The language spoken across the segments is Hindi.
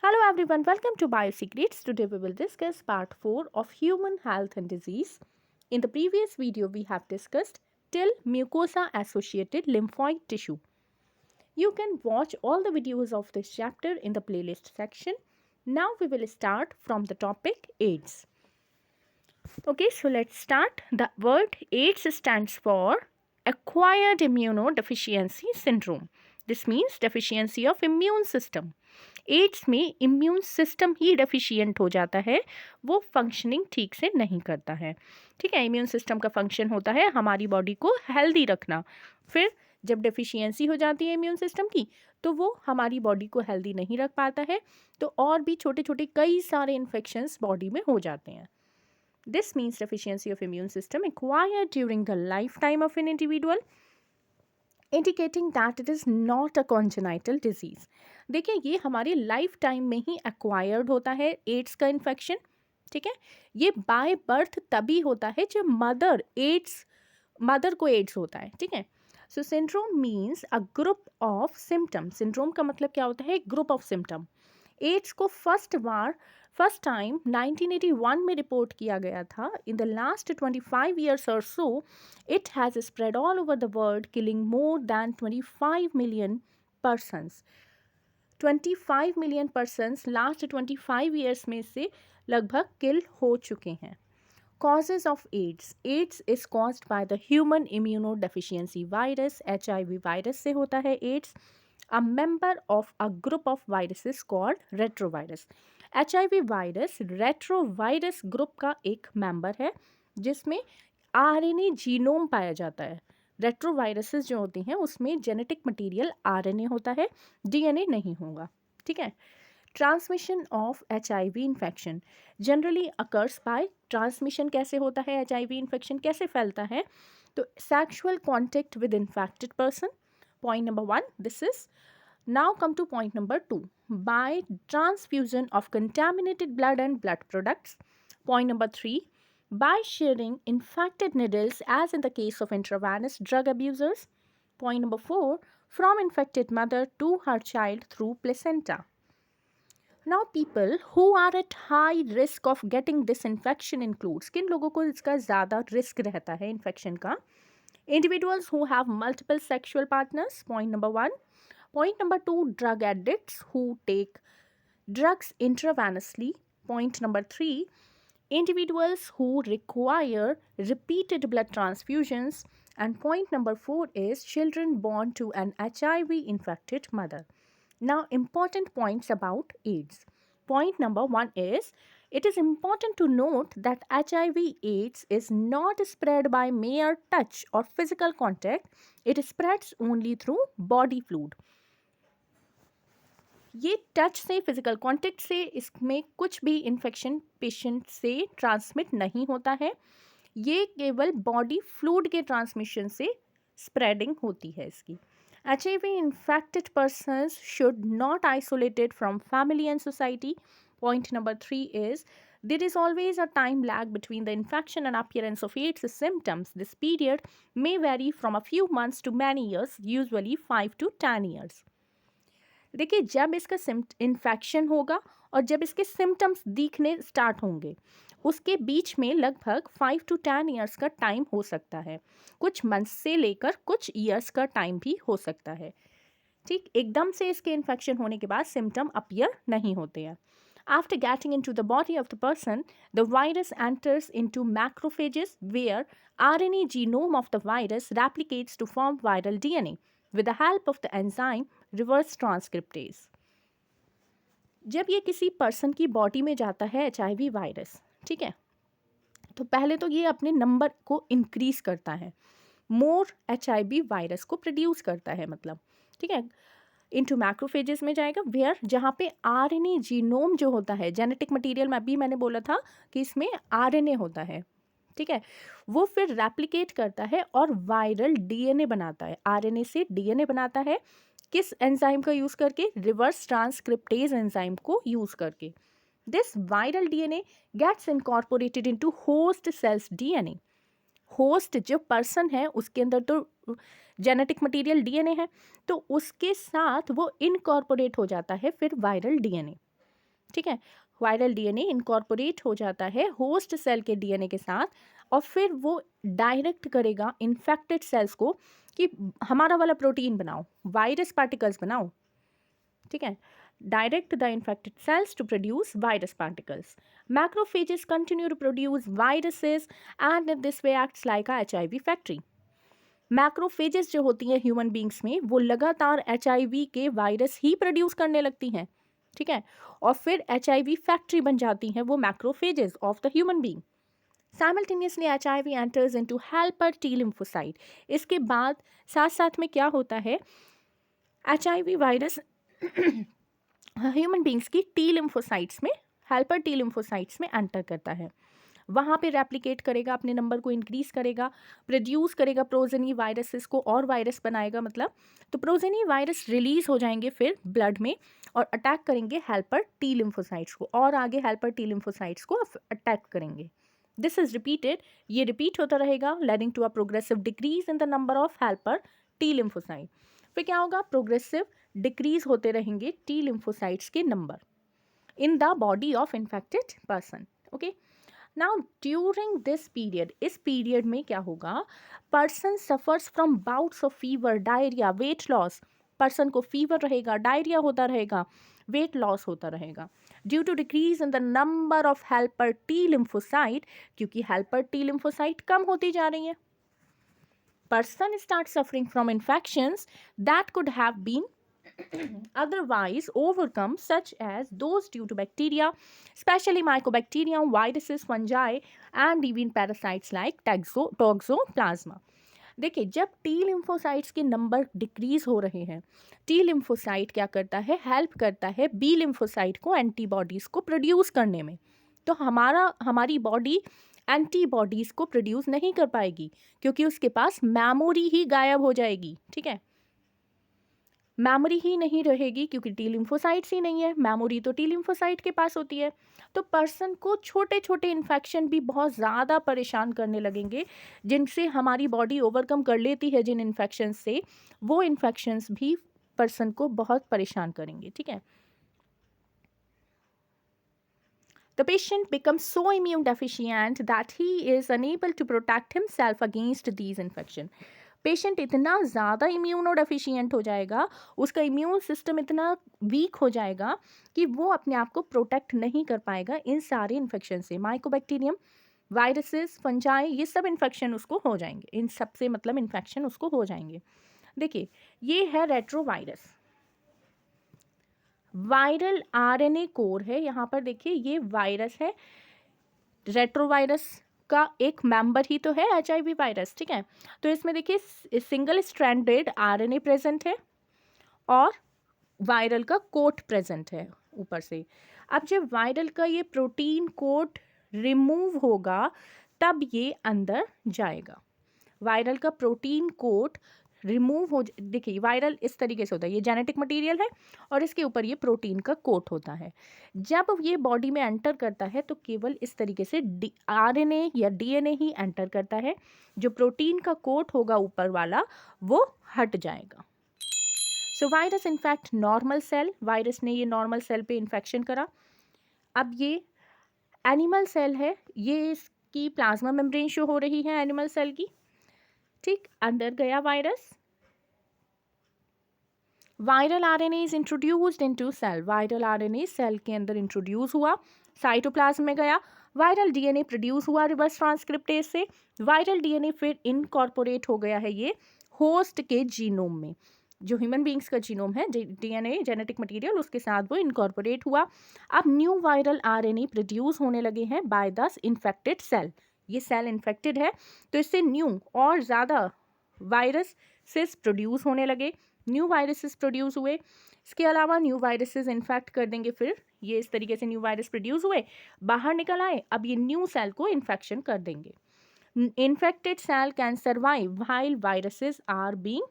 Hello everyone, welcome to Biosecrets. Today we will discuss part 4 of human health and disease. In the previous video we have discussed till mucosa associated lymphoid tissue. You can watch all the videos of this chapter in the playlist section. Now we will start from the topic AIDS. Okay, so let's start. The word AIDS stands for acquired immunodeficiency syndrome. This means deficiency of immune system. AIDS में इम्यून सिस्टम ही डेफिशिएंट हो जाता है, वो फंक्शनिंग ठीक से नहीं करता है. ठीक है, इम्यून सिस्टम का फंक्शन होता है हमारी बॉडी को हेल्दी रखना. फिर जब डेफिशिएंसी हो जाती है इम्यून सिस्टम की तो वो हमारी बॉडी को हेल्दी नहीं रख पाता है, तो और भी छोटे छोटे कई सारे इन्फेक्शंस बॉडी में हो जाते हैं. This means deficiency of immune system acquired during the life time of an individual, indicating that it is not a congenital disease. देखिए, ये हमारी लाइफ टाइम में ही एक्वायर्ड होता है एड्स का इन्फेक्शन. ठीक है, ये बाय बर्थ तभी होता है जब मदर को एड्स होता है. ठीक है, so syndrome means a group of symptom. Syndrome का मतलब क्या होता है? Group of symptom. एड्स को फर्स्ट टाइम 1981 में रिपोर्ट किया गया था. In the last 25 years or so, it has spread all over the world, killing more than 25 million persons. 25 million persons last 25 years में से लगभग किल हो चुके हैं. Causes of AIDS. AIDS is caused by the human immunodeficiency virus. HIV virus से होता है AIDS. A member of a group of viruses called retrovirus. HIV virus retrovirus group का एक मेंबर है जिसमें आरएनए जीनोम पाया जाता है. रेट्रोवायरसेस जो होती हैं उसमें जेनेटिक मटेरियल आरएनए होता है, डीएनए नहीं होगा. ठीक है. Transmission of HIV infection generally occurs by transmission. कैसे होता है HIV इन्फेक्शन, कैसे फैलता है? तो sexual contact with infected person. Point number 1, this is. Now come to point number 2, by transfusion of contaminated blood and blood products. Point number 3, by sharing infected needles as in the case of intravenous drug abusers. Point number 4, from infected mother to her child through placenta. Now people who are at high risk of getting this infection includes. किन लोगों को इसका ज़्यादा रिस्क रहता है इन्फेक्शन का? Individuals who have multiple sexual partners. Point number 1. Point number 2, drug addicts who take drugs intravenously. Point number 3, individuals who require repeated blood transfusions. And point number 4 is children born to an HIV infected mother. Now, important points about AIDS. Point number 1 is, it is important to note that HIV/AIDS is not spread by mere touch or physical contact. It spreads only through body fluid. ये टच से, फिजिकल कांटेक्ट से, इसमें कुछ भी इन्फेक्शन पेशेंट से ट्रांसमिट नहीं होता है. ये केवल बॉडी फ्लूइड के ट्रांसमिशन से स्प्रेडिंग होती है इसकी. HIV infected persons should not isolated from family and society. Point number 3 is, there is always a time lag between the infection and appearance of AIDS symptoms. This period may vary from a few months to many years, usually 5 to 10 years. देखिए, जब इसका इन्फेक्शन होगा और जब इसके सिम्टम्स दिखने स्टार्ट होंगे उसके बीच में लगभग 5 to 10 years का टाइम हो सकता है. कुछ मंथ्स से लेकर कुछ ईयर्स का टाइम भी हो सकता है. ठीक, एकदम से इसके इन्फेक्शन होने के बाद सिम्टम अपीयर नहीं होते हैं. After getting into the body of the person, the virus enters into macrophages where RNA genome of the virus replicates to form viral DNA with the help of the enzyme reverse transcriptase. जब ये किसी पर्सन की बॉडी में जाता है HIV वायरस, ठीक है, तो पहले तो ये अपने नंबर को इंक्रीज करता है, मोर HIV वायरस को प्रोड्यूस करता है मतलब. ठीक है, इनटू मैक्रोफेजेस में जाएगा वेयर, जहाँ पे RNA जीनोम जो होता है, जेनेटिक मटेरियल में अभी मैंने बोला था कि इसमें RNA होता है. ठीक है, वो फिर रेप्लिकेट करता है और वायरल DNA बनाता है. RNA से DNA बनाता है. किस एंजाइम का यूज़ करके? रिवर्स ट्रांसक्रिप्टेज एंजाइम को यूज़ करके. This viral DNA gets incorporated into host cells DNA. Host जो पर्सन है उसके अंदर तो जेनेटिक मटेरियल DNA है, तो उसके साथ वो इनकॉर्पोरेट हो जाता है फिर वायरल DNA. ठीक है। वायरल डीएनए इनकॉर्पोरेट हो जाता है होस्ट सेल के डीएनए के साथ और फिर वो डायरेक्ट करेगा इन्फेक्टेड सेल्स को कि हमारा वाला प्रोटीन बनाओ, वायरस पार्टिकल्स बनाओ, ठीक है। Direct the infected cells to produce virus particles. Macrophages continue to produce viruses and in this way acts like a HIV factory. Macrophages जो होती हैं ह्यूमन बींग्स में वो लगातार HIV के वायरस ही प्रोड्यूस करने लगती हैं, ठीक है, और फिर HIV फैक्ट्री बन जाती हैं वो macrophages of the human being. Simultaneously HIV enters into helper T lymphocyte. इसके बाद साथ साथ में क्या होता है, HIV वायरस ह्यूमन बींग्स की टी लिम्फोसाइट्स में, हेल्पर टी लिम्फोसाइट्स में एंटर करता है. वहाँ पे रेप्लिकेट करेगा, अपने नंबर को इंक्रीज करेगा, प्रोड्यूस करेगा प्रोजेनी वायरसेस को और वायरस बनाएगा, मतलब तो प्रोजेनी वायरस रिलीज हो जाएंगे फिर ब्लड में और अटैक करेंगे हेल्पर टी लिम्फोसाइट्स को और आगे हेल्पर टी लिम्फोसाइट्स को अटैक करेंगे. दिस इज रिपीटेड, ये रिपीट होता रहेगा leading to a progressive decrease in the number of helper T lymphocyte. फिर क्या होगा, प्रोग्रेसिव डिक्रीज होते रहेंगे टी लिम्फोसाइट्स के number in the body of infected person. Okay, now during this period, इस पीरियड में क्या होगा, person suffers from bouts of fever, diarrhoea, weight loss. Person को फीवर रहेगा, डायरिया होता रहेगा, वेट लॉस होता रहेगा due to decrease in the number of helper T lymphocyte, क्योंकि हेल्पर टी लिम्फोसाइट कम होती जा रही है. Person start suffering from infections that could have been otherwise overcome, such as those due to bacteria, especially mycobacterium, viruses, fungi and even parasites like toxoplasma. देखिए, जब टी लिम्फोसाइट्स के नंबर डिक्रीज हो रहे हैं, टी लिम्फोसाइट क्या करता है, हेल्प करता है बी लिम्फोसाइट को एंटीबॉडीज़ को प्रोड्यूस करने में. तो हमारी बॉडी एंटीबॉडीज़ को प्रोड्यूस नहीं कर पाएगी क्योंकि उसके पास मेमोरी ही गायब हो जाएगी, ठीक है. मेमोरी ही नहीं रहेगी क्योंकि टी लिम्फोसाइट्स ही नहीं है, मेमोरी तो टी लिम्फोसाइट के पास होती है. तो पर्सन को छोटे छोटे इन्फेक्शन भी बहुत ज़्यादा परेशान करने लगेंगे, जिनसे हमारी बॉडी ओवरकम कर लेती है जिन इन्फेक्शन से, वो इन्फेक्शंस भी पर्सन को बहुत परेशान करेंगे, ठीक है. The patient becomes so immune deficient that he is unable to protect himself against these infections. Patient इतना ज़्यादा इम्यूनो डेफिशिएंट हो जाएगा, उसका इम्यून सिस्टम इतना वीक हो जाएगा कि वो अपने आप को प्रोटेक्ट नहीं कर पाएगा इन सारे इन्फेक्शन से. माइकोबैक्टीरियम, वायरसेस, फंजाई, ये सब इन्फेक्शन उसको हो जाएंगे, इन सब से मतलब इन्फेक्शन उसको हो जाएंगे. देखिए, ये है रेट्रोवायरस, वायरल आरएनए कोर है. यहाँ पर देखिए ये वायरस है, रेट्रोवायरस का एक मेंबर ही तो है HIV वायरस, ठीक है. तो इसमें देखिए सिंगल स्ट्रैंडेड RNA प्रेजेंट है और वायरल का कोट प्रेजेंट है ऊपर से. अब जब वायरल का ये प्रोटीन कोट रिमूव होगा तब ये अंदर जाएगा. वायरल का प्रोटीन कोट रिमूव हो, देखिए वायरल इस तरीके से होता है, ये जेनेटिक मटेरियल है और इसके ऊपर ये प्रोटीन का कोट होता है. जब ये बॉडी में एंटर करता है तो केवल इस तरीके से RNA या DNA ही एंटर करता है, जो प्रोटीन का कोट होगा ऊपर वाला वो हट जाएगा. So virus infect normal cell, virus ने ये नॉर्मल सेल पे इन्फेक्शन करा. अब ये एनिमल सेल है, ये इसकी प्लाज्मा मेम्ब्रेन शो हो रही है एनिमल सेल की, ठीक. अंदर गया virus, viral RNA is introduced into cell, viral RNA cell के अंदर इंट्रोड्यूस हुआ, साइटोप्लाज्म में गया, वायरल DNA प्रोड्यूस हुआ रिवर्स ट्रांसक्रिप्टेज से. वायरल DNA फिर इनकॉर्पोरेट हो गया है ये होस्ट के जीनोम में, जो ह्यूमन बींग्स का जीनोम है, DNA जेनेटिक मटेरियल, उसके साथ वो इनकॉर्पोरेट हुआ. अब न्यू वायरल RNA प्रोड्यूस होने लगे हैं बाय द इन्फेक्टेड सेल. ये सेल इन्फेक्टेड है तो इससे न्यू और ज़्यादा वायरसेस प्रोड्यूस होने लगे, न्यू वायरसेस प्रोड्यूस हुए. इसके अलावा न्यू वायरसेस इन्फेक्ट कर देंगे, फिर ये इस तरीके से न्यू वायरस प्रोड्यूस हुए, बाहर निकल आए, अब ये न्यू सेल को इन्फेक्शन कर देंगे. Infected cell can survive while viruses are being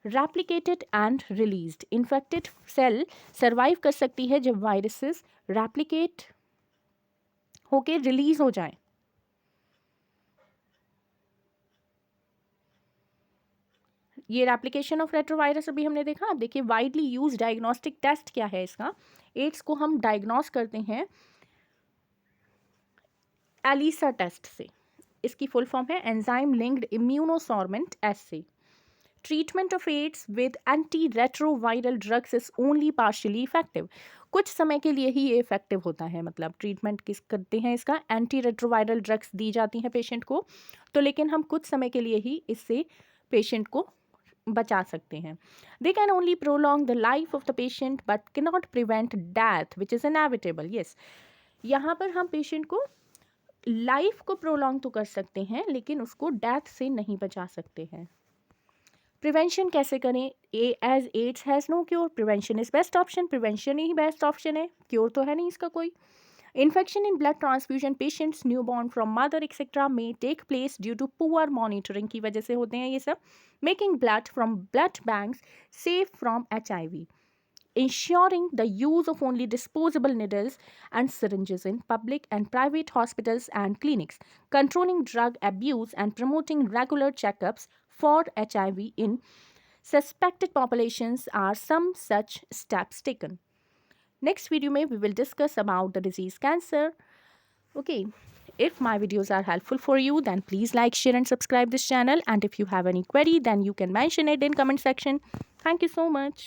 replicated and released. Infected cell survive कर सकती है जब वायरसेस रेप्लिकेट होके रिलीज हो जाए. ये एप्लीकेशन ऑफ रेट्रोवायरस अभी हमने देखा। अब देखिए वाइडली यूज डायग्नोस्टिक टेस्ट क्या है इसका। एड्स को हम डायग्नोस करते हैं एलिसा टेस्ट से। इसकी फुल फॉर्म है enzyme linked immunosorbent assay. Treatment of AIDS with anti retroviral drugs is only partially effective. कुछ समय के लिए ही ये इफेक्टिव होता है, मतलब ट्रीटमेंट किस करते हैं इसका, एंटी रेट्रोवायरल ड्रग्स दी जाती हैं पेशेंट को, तो लेकिन हम कुछ समय के लिए ही इससे पेशेंट को बचा सकते हैं। They can only prolong the life of the patient but can not prevent death which is inevitable. Yes, यहाँ पर हम पेशेंट को लाइफ को प्रोलॉन्ग तो कर सकते हैं लेकिन उसको डेथ से नहीं बचा सकते हैं। प्रिवेंशन कैसे करें? As AIDS has no cure, prevention is best option. Prevention ही बेस्ट ऑप्शन है, क्योर तो है नहीं इसका कोई। Infection in blood transfusion patients newborn from mother etc. may take place due to poor monitoring की वजह से होते हैं ये सब, making blood from blood banks safe from HIV. Ensuring the use of only disposable needles and syringes in public and private hospitals and clinics. Controlling drug abuse and promoting regular checkups for HIV in suspected populations are some such steps taken. Next video में we will discuss about the disease cancer. Okay, if my videos are helpful for you then please like, share and subscribe this channel, and if you have any query then you can mention it in comment section. Thank you so much.